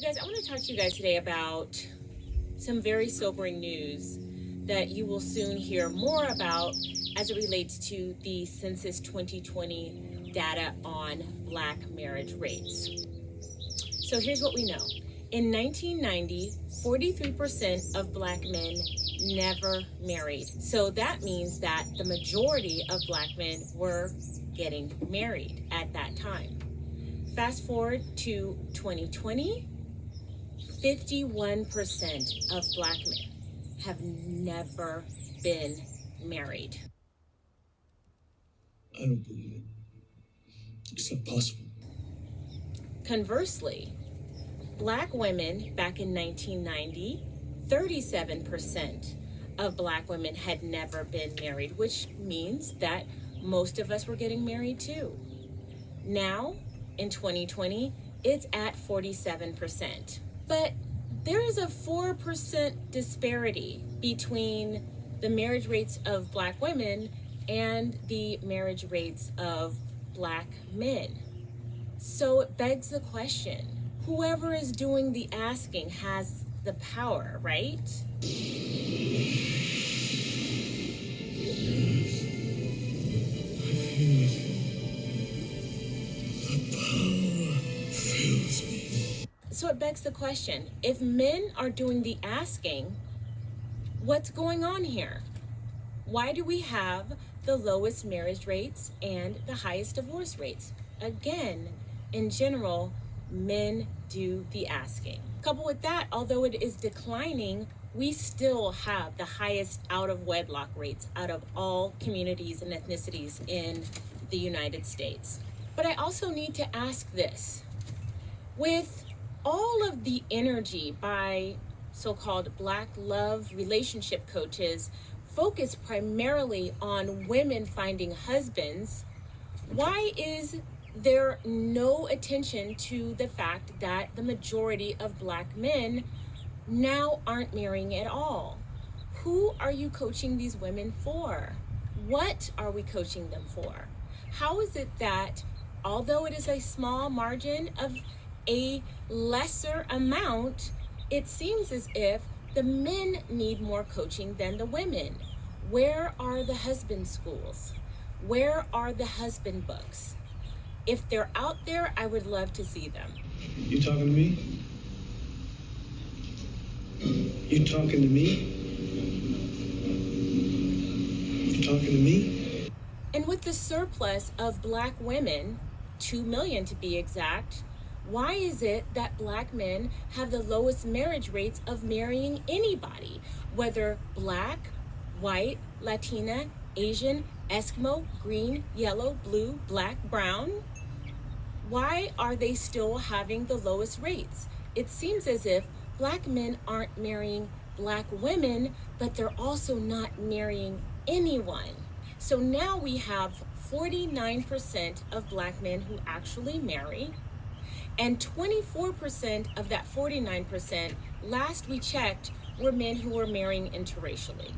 guys, I want to talk to you guys today about some very sobering news that you will soon hear more about as it relates to the Census 2020 data on Black marriage rates. So here's what we know. In 1990, 43% of Black men never married. So that means that the majority of Black men were getting married at that time. Fast forward to 2020, 51% of Black men have never been married. I don't believe it. It's not possible. Conversely, Black women back in 1990, 37% of Black women had never been married, which means that most of us were getting married too. Now, in 2020, it's at 47%. But there is a 4% disparity between the marriage rates of Black women and the marriage rates of Black men. So it begs the question, whoever is doing the asking has the power, right? So it begs the question, if men are doing the asking, what's going on here? Why do we have the lowest marriage rates and the highest divorce rates? Again, in general, men do the asking. Coupled with that, although it is declining, we still have the highest out-of-wedlock rates out of all communities and ethnicities in the United States. But I also need to ask this. With all of the energy by so-called Black love relationship coaches focused primarily on women finding husbands, why is there no attention to the fact that the majority of Black men now aren't marrying at all? Who are you coaching these women for? What are we coaching them for? How is it that, although it is a small margin of a lesser amount, it seems as if the men need more coaching than the women? Where are the husband schools? Where are the husband books? If they're out there, I would love to see them. You talking to me? You talking to me? You talking to me? And with the surplus of Black women, 2 million to be exact, why is it that Black men have the lowest marriage rates of marrying anybody, whether Black, white, Latina, Asian, Eskimo, green, yellow, blue, black, brown? Why are they still having the lowest rates? It seems as if Black men aren't marrying Black women, but they're also not marrying anyone. So now we have 49% of Black men who actually marry, and 24% of that 49%, last we checked, were men who were marrying interracially.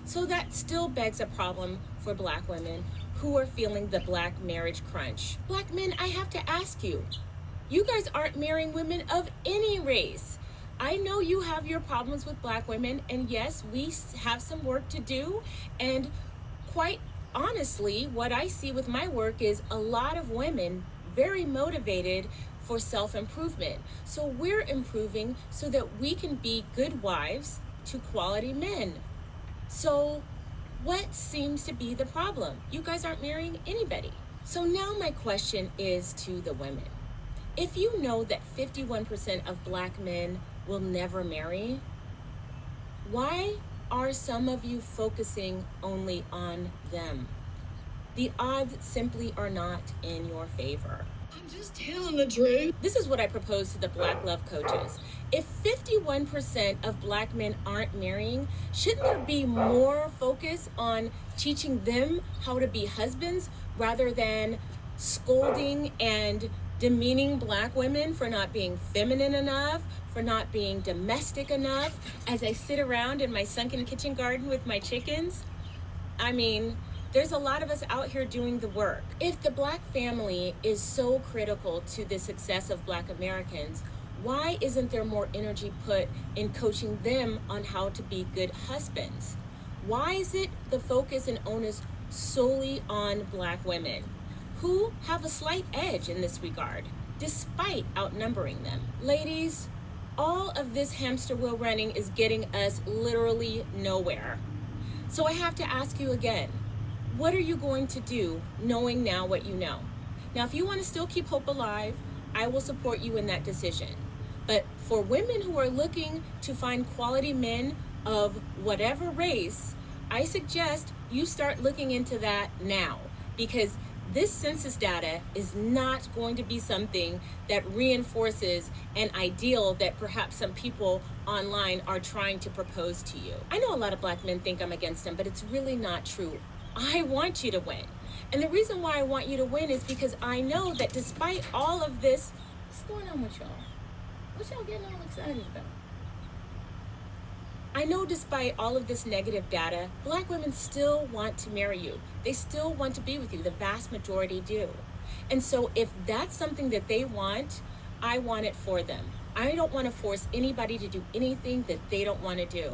So that still begs a problem for Black women who are feeling the Black marriage crunch. Black men, I have to ask you, you guys aren't marrying women of any race. I know you have your problems with Black women, and yes, we have some work to do, and quite honestly, what I see with my work is a lot of women very motivated for self-improvement. So we're improving so that we can be good wives to quality men. So what seems to be the problem? You guys aren't marrying anybody. So now my question is to the women. If you know that 51% of Black men will never marry, why are some of you focusing only on them? The odds simply are not in your favor. I'm just telling the truth. This is what I propose to the Black love coaches. If 51% of Black men aren't marrying, shouldn't there be more focus on teaching them how to be husbands rather than scolding and demeaning Black women for not being feminine enough, for not being domestic enough as I sit around in my sunken kitchen garden with my chickens? I mean, there's a lot of us out here doing the work. If the Black family is so critical to the success of Black Americans, Why isn't there more energy put in coaching them on how to be good husbands? Why is it the focus and onus solely on Black women, who have a slight edge in this regard, despite outnumbering them? Ladies, all of this hamster wheel running is getting us literally nowhere. So I have to ask you again, what are you going to do knowing now what you know? Now, if you want to still keep hope alive, I will support you in that decision. But for women who are looking to find quality men of whatever race, I suggest you start looking into that now, because this census data is not going to be something that reinforces an ideal that perhaps some people online are trying to propose to you. I know a lot of Black men think I'm against them, but it's really not true. I want you to win. And the reason why I want you to win is because I know that despite all of this, what's going on with y'all? What y'all getting all excited about? I know despite all of this negative data, Black women still want to marry you. They still want to be with you. The vast majority do. And so if that's something that they want, I want it for them. I don't want to force anybody to do anything that they don't want to do.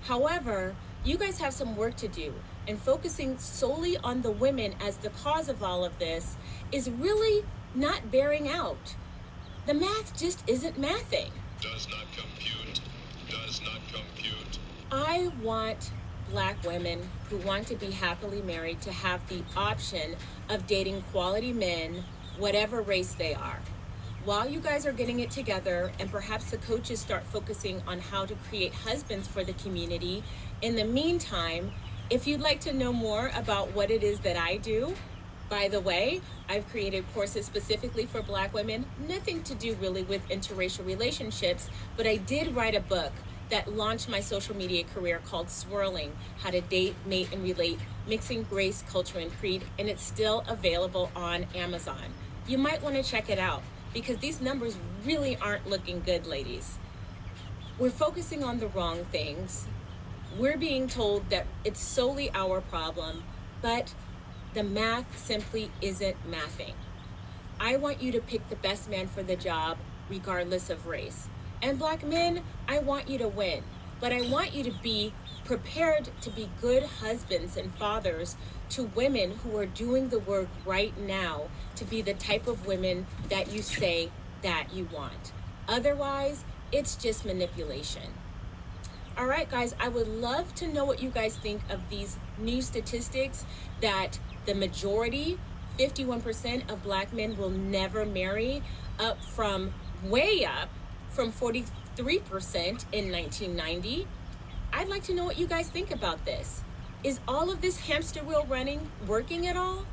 However, you guys have some work to do, and focusing solely on the women as the cause of all of this is really not bearing out. The math just isn't mathing. Does not compute. Does not compute. I want Black women who want to be happily married to have the option of dating quality men, whatever race they are. While you guys are getting it together, and perhaps the coaches start focusing on how to create husbands for the community, in the meantime, if you'd like to know more about what it is that I do, by the way, I've created courses specifically for Black women, nothing to do really with interracial relationships, but I did write a book that launched my social media career called Swirling, How to Date, Mate, and Relate, Mixing Race, Culture, and Creed, and it's still available on Amazon. You might want to check it out, because these numbers really aren't looking good, ladies. We're focusing on the wrong things. We're being told that it's solely our problem, but the math simply isn't mathing. I want you to pick the best man for the job, regardless of race. And Black men, I want you to win, but I want you to be prepared to be good husbands and fathers to women who are doing the work right now to be the type of women that you say that you want. Otherwise, it's just manipulation. All right, guys, I would love to know what you guys think of these new statistics that the majority, 51% of Black men will never marry, up from way up from 43% in 1990. I'd like to know what you guys think about this. Is all of this hamster wheel running working at all?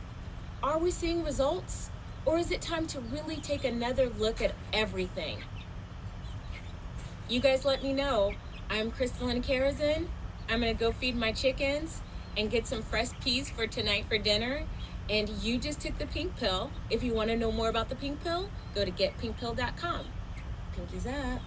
Are we seeing results? Or is it time to really take another look at everything? You guys let me know. I'm Crystalline Karazin. I'm gonna go feed my chickens and get some fresh peas for tonight for dinner. And you just took the pink pill. If you wanna know more about the pink pill, go to getpinkpill.com. Pinkies up.